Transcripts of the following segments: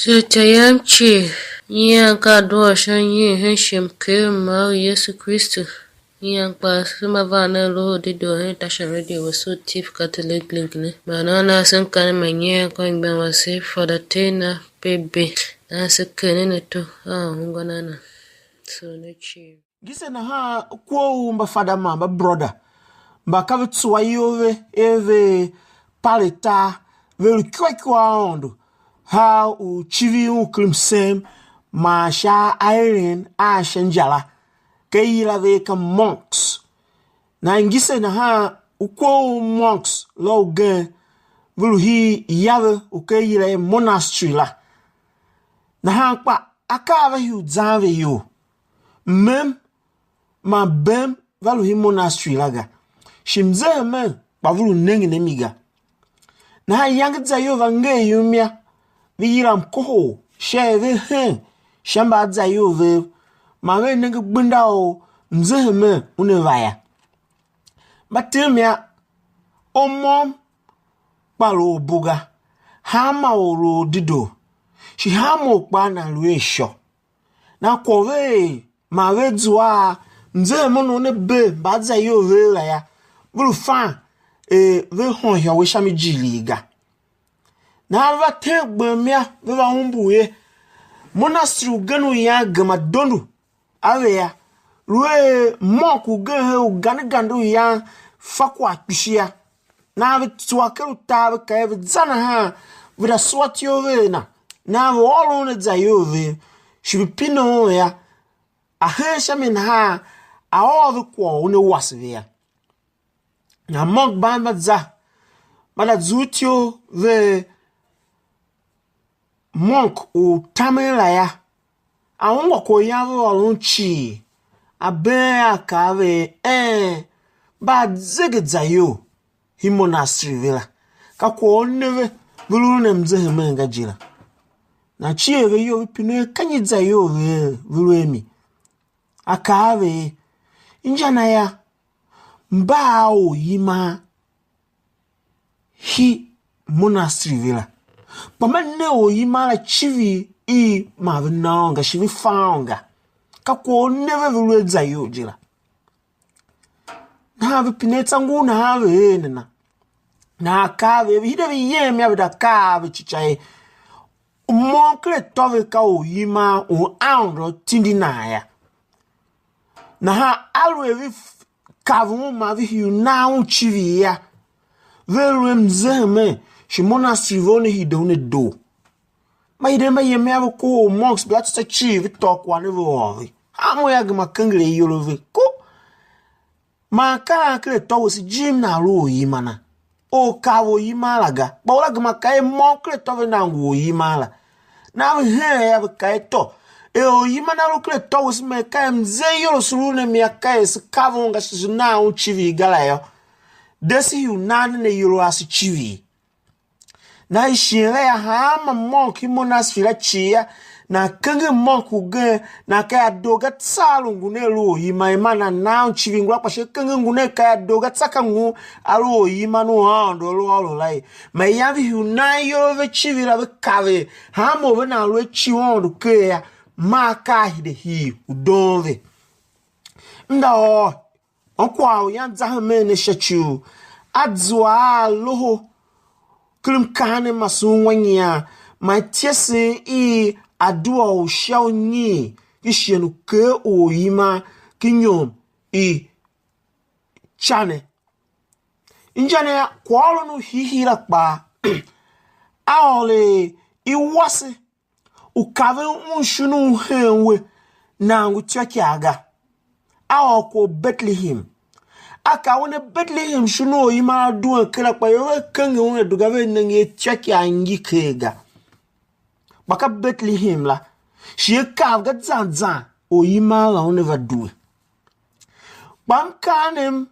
Zitayamchi Nyanka Adua Shanyi Henshim Mkegh Yesu Kristu Nyanka Sumavana Lo Dido Hentasha Radio was so Tiv Catholic Link ne Banana Sankan Manya going by myself for the Terna Pember Nasa Keneto Hunganana so no cheer. Gise na ha kwa mba Fada mba brother mba kavitswa yove eve paleta velu kwa ondo ha u chivi u klimsem ma sha iron a shanjala kayila ve ka monks na ngise na ha ukwo monks lo gen velu hi yave u kayila monastery la na ha pa akava hu zave yo mem ma bem valu hi monastery laga shimze men bavulu nengi nemiga na ha yang zayo vange yumya vira mkoho sheve he shamba zayo ve ma ve nengi bunda o mze men unevaya batemya omom palo buga hama oro dido shi hamo pa na luesho na kove ma ve dzwa nze mono ne be badza yo vela ya bulu fan ve hon ya we shami jiliga na va te gbemia ve va humbuye monastery ganu ya gama dondu ave ya ruwe moku ge u gangandu ya fakwa kishia na ve twakelu tabe ka ve zana ha vira swati yo ve na ve olo ne za yo ve shibipino ya ahesha min ha aovi kwa une wasvia na monk bamba za bala zutio ve monk u tamela ya awongo ko yavo olunchi abe akave ba zegezayo hi monastery vela ka ko neve bulu ne mzeheme ngajira na chieve yo pino kanyizayo ve bulu emi akave injana ya mbao yima hi monastery vila pamane o yima la chivi I mavinanga chivi faunga kako neve vile zayo jila na have pineta ngu na have na akave hide viyemi avida kave chichae monkle tove ka o yima o aunro tindi na ya na ha alu evi kavu ma vi hiu na uchivi ya velu mzeme shi monastery vone hidone do ma hidema yeme avo ko monks bla tsa chivi tokwa ne vovi amo ya gma kangre yolove ko ma ka kle Torwase jim na ro yimana o kawo yimalaga ba ola gma kai monkle tove na ngo yimala na he ya kai to o yimana rokle Torwase me kai mze yoro surune mi akai se kavonga na uchivi galayo desi unane ne yoro as chivi na ishiere ya hama monk monastery chia na kange monk uge na kai adoga tsalungu ne ro yimana na uchivi ngwa pashe kange ngune kai adoga tsakangu aro yimanu hando lo lai ma yavi unai yoro ve chivi la ve kave hama ve na ro chiwondo ke ya maka hide hi udove nda o onkwa o yan zahame ne shachu adzwa loho klim kane masunwanya ma tiese I adua o shawnyi kishenu ke o yima kinyom I chane injane kwalo no hihira pa aole iwase ukave unshunu henwe na ngutwaki aga awako Bethlehem aka wone Bethlehem shuno yima duan kala pa yo kange wone dugave nange twaki angikega baka Bethlehem la shi ka ga zanzan o yima la wone vadu bankanem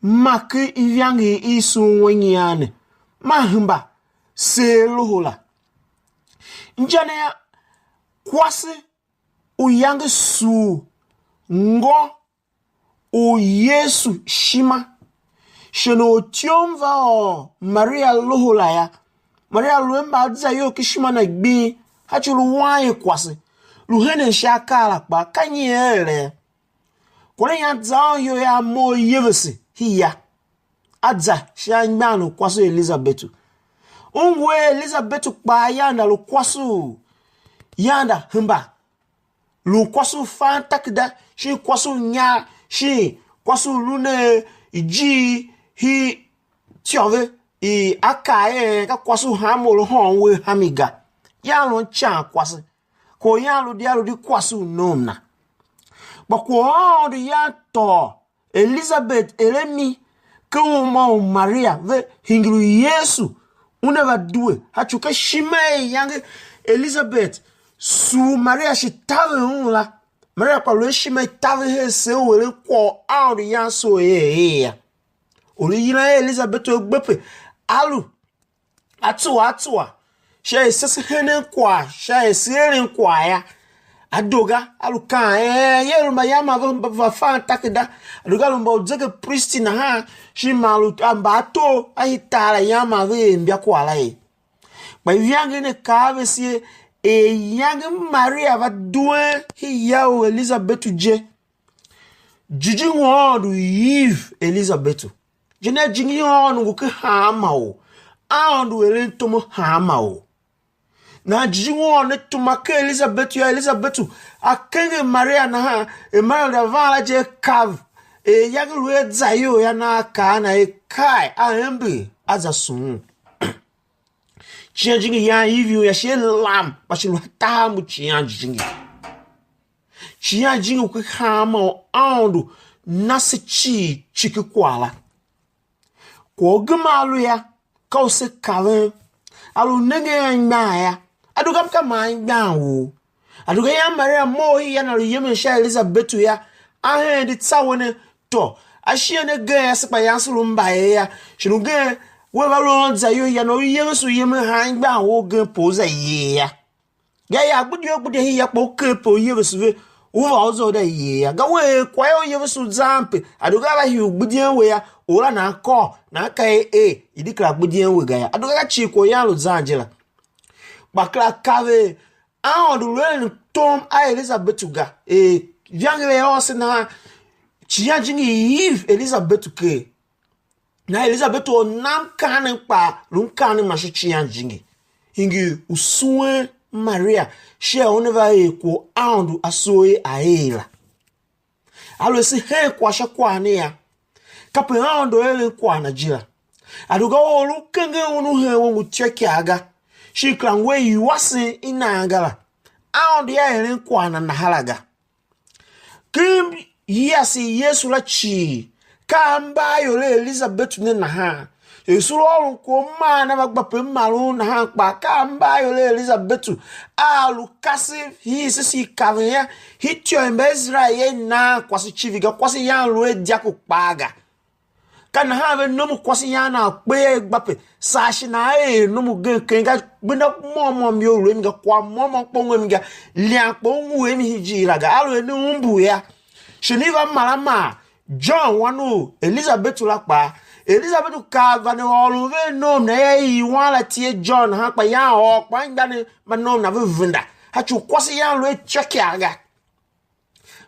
mak ivyangi isu wonyane mahamba se lohola njane kwase uyang su ngo o Yesu shima sheno tiomva o Maria lohola ya Maria luemba dza yo kishima na gbi hachulu wanye kwase luhene shakala pa kanyele kole ya dza yo ya mo yevese hiya adza shanyano kwaso Elizabeth unwe Elizabeth pa yanda lu kwaso yanda himba lu kwaso fantakda shi kwaso nya shi kwaso lune iji hi tiove i akaye ka kwaso hamolo honwe hamiga yalo cha kwase ko yalo dialo di kwaso nomna bakwo de ya to Elizabeth elemi kuma Maria ve hingiru Yesu uneva due hachuka shime yange Elizabeth su Maria shitave unla Maria kwa lo shime tave he se wele ko out ya so ya origina Elizabeth ogbepe alu atua she sese hene kwa she sere kwa ya adoga aluka yelo mayama va fantakida adoga lumba zeke priest na ha shi malu ambato ahitala yama ve mbia kwala e ba yange ne kave sie yange Maria va doué hiya Elizabeth je jiji wonu Eve Elizabeth jene jingi wonu ke hama o andu elentomo hama o na jiji wonu tumake Elizabeth ya Elizabeth akenge Maria na ha Maria da vala je kav yange lue zayo ya na ka na kai ahembe azasun jingi ya Eve ya she lam ba shi ta mu jingi ku hama o andu nasichi chiki kwala ko gmalu ya kause kave alu nenge nya ya aduga mka manya wo aduga ya Maria mo ya na yeme sha Elizabeth ya ahe di tsawone to ashie ne ge ya sekpa ya sulu mbaye ya shinu ge we ba lo zayo ya no Yesu yeme han gba wo ge poza ye ya gbudi hi ya po ke po Yesu ve uva ozo da ye ga we kwa yo Yesu zampe aduga ba hi gbudi we ya ora na ko na kai idikra gbudi we ga ya aduga ga chi ko ya lo zanjela bakla kave du len tom a Elizabeth ga yangre yo sina chia jingi Eve Elizabeth ke na Elizabeth o nam kan pa lun kan ma shi chia jingi hingi usue Maria she oneva ko andu asoe aela alo si he kwa shakwa ne ya kape andu ele kwa na jira aduga olu kenge unu he wo cheki aga shi klangwe yuwase inangala andu ya ele kwa na halaga kim yasi Yesu la chi kamba yole Elizabeth ne na ha Yesu olu ko ma na bagbape malu na ha pa kamba yole Elizabeth alu kasi hi sisi kavya hityo Israel na kwasi chiviga kwasi ya lu ediako paga kana have no mu kwasi ya na pe gbape sashi na no mu genga gbina momo mi olu mi ga kwa momo pongo mi ga liakpo nwu emi hijira ga alu eni mbu ya shiniva malama John wanu Elizabeth la pa Elizabeth ka vane oluve no na yi wala tie John ha pa ya o pa ngane manom na vunda ha chu kwasi ya lo cheki aga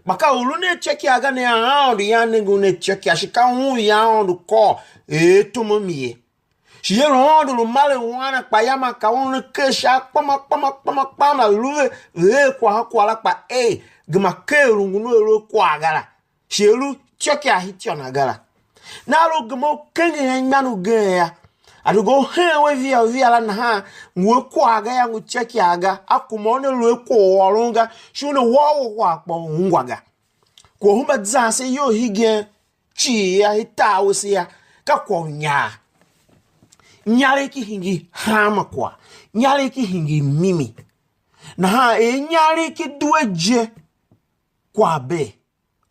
maka ulu ne cheki aga ne ha o ya ne gu ne cheki ashika hu ya o ko tomo mie shi ye ro do male wana pa ya maka won ke sha pama luve kwa la pa gma ke rungu no ro kwa agara shelu cheki a hitio na agara na lo gmo kenge nyanu ge ya adugo he we via la na ha nwe kwa aga ya ngu cheki aga akumo ne lo ko orunga shune wo kwa kpo ngwaga ko humba zanse yo hige chi ya hita wosi ya ka ko nyare ki hingi hama kwa nyare ki hingi mimi na ha nyare ki dueje kwa be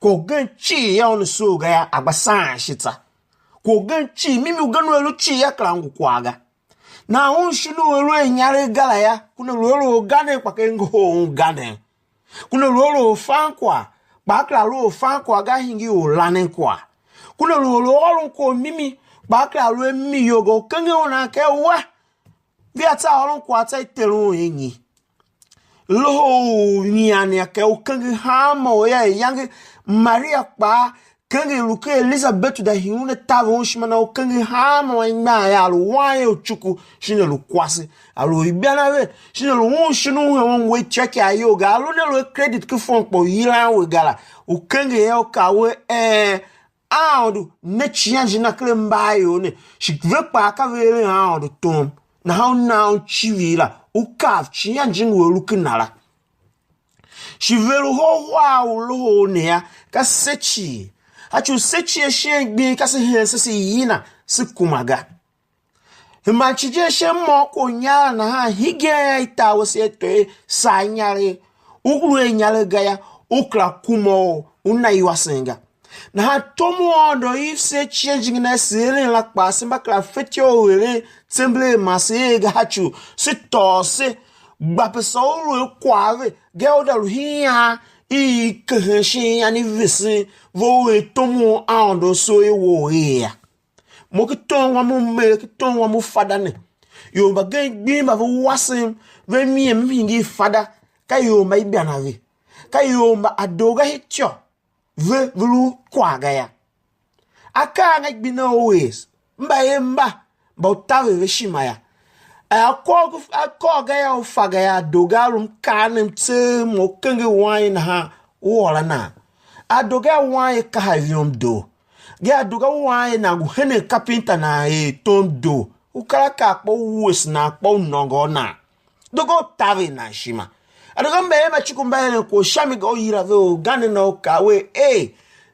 ko gan chi ya on so ga ya agbasan shita ko gan chi mimi uganu elu chi ya krangu kwaga na on shinu elu nyare gala ya kuna elu gane kwa kengo gane Kuna lolo fan kwa. Bakla lo fan kwa ga hingi o lanen kwa. Kuna lolo olon ko mimi. Bakla lo mi yogo kange ona ke wa. Viata olon kwa ta itelo yenyi. Lo nyane ke o kange hama o ya yange Maria pa kange luke Elizabeth da hiune tavo shimana o kange hama wa nya ya lo waye o chuku shine lo kwase alo ibiana we shine lo won shinu won we check ayo ga alo ne lo credit ku fon po yira we gala o kange ya o kawe aodu ne chianji na kle mbayo ne shikve pa ka vele aodu tom na how now chivila o kaf chianji we lukinala shivelu ho wa lo ne ya ka sechi achu sechi shengbi ka se hense se yina se kumaga himachije shemmo ko nyala na ha hige itawo se to sanyare ugru enyale gaya ukla kumo una iwasenga na ha tomu ondo if se changing na sele la passe mbakla fetio wele semble masega hachu se tose gbapeso kwave gelda luhia I keheshi ani visi vo tomu ando so ewo ya mo kiton wa mo me kiton wa mo fada ne yo ba gen gbi ma vo wasim ve mi ngi fada ka yo ma ibiana ve ka yo ma adoga hitio ve vulu kwaga ya aka nga gbi na always mba ba utawe ve shimaya akọ ya ufaga ya dogalum kanem tse mo kenge wine ha wala na adoga wine ka havium do ge adoga wine na guhene kapinta na tom do ukara ka kpo wes na kpo nongo na dogo tave na shima adoga mbe ma chikumba ne ko shami go yira ve o gane no ka we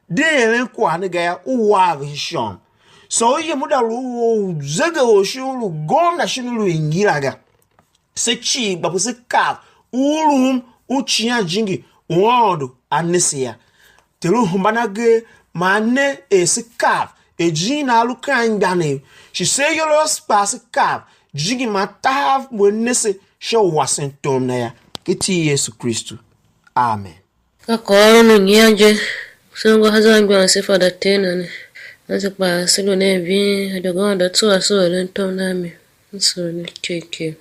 de len ko aniga ya uwa vision so ye muda lu zega o shulu gona shulu ingiraga se chi babu se ka ulum uchia jingi wondo anesia telu humbanage mane se ka jina alu kan dane she say yolo spas ka jingi mata wenese show Washington na ya kiti Yesu Kristu amen Kako no nyanje songo hazangwa se Fada Terna ne Azapa silo ne vi adogonda tsuwa so lento nami so ne keke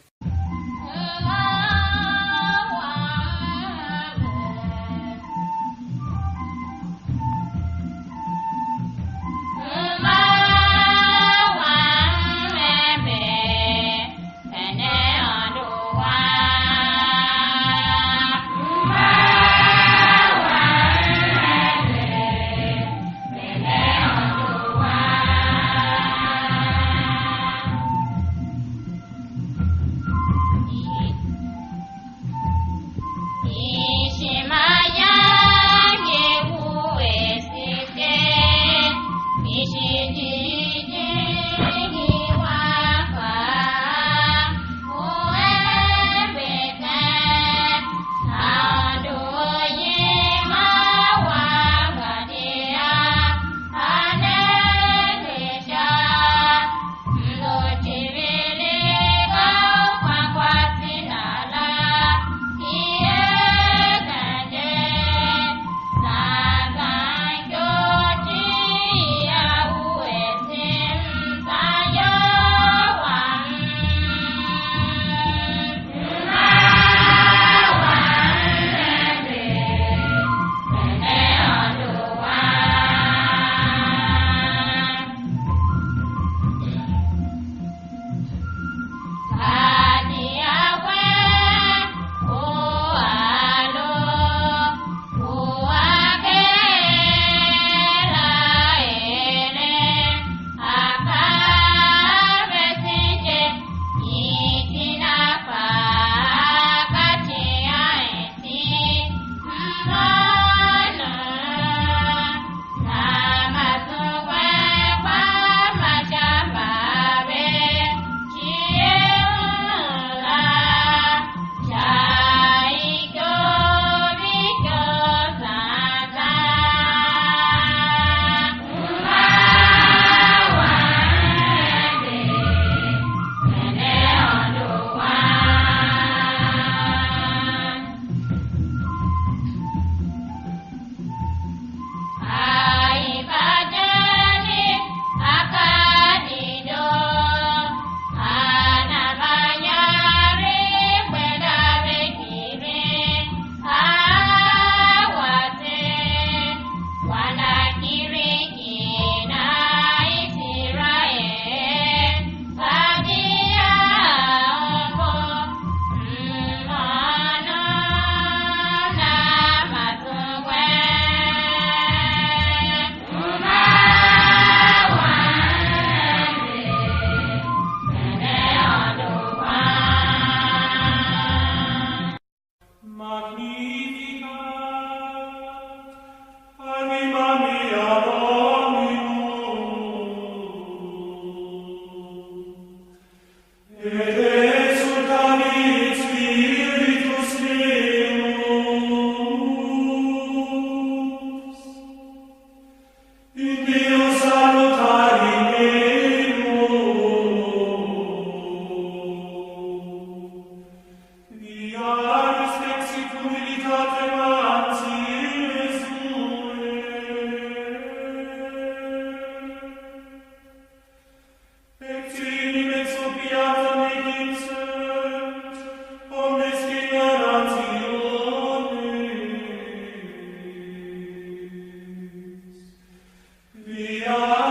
Via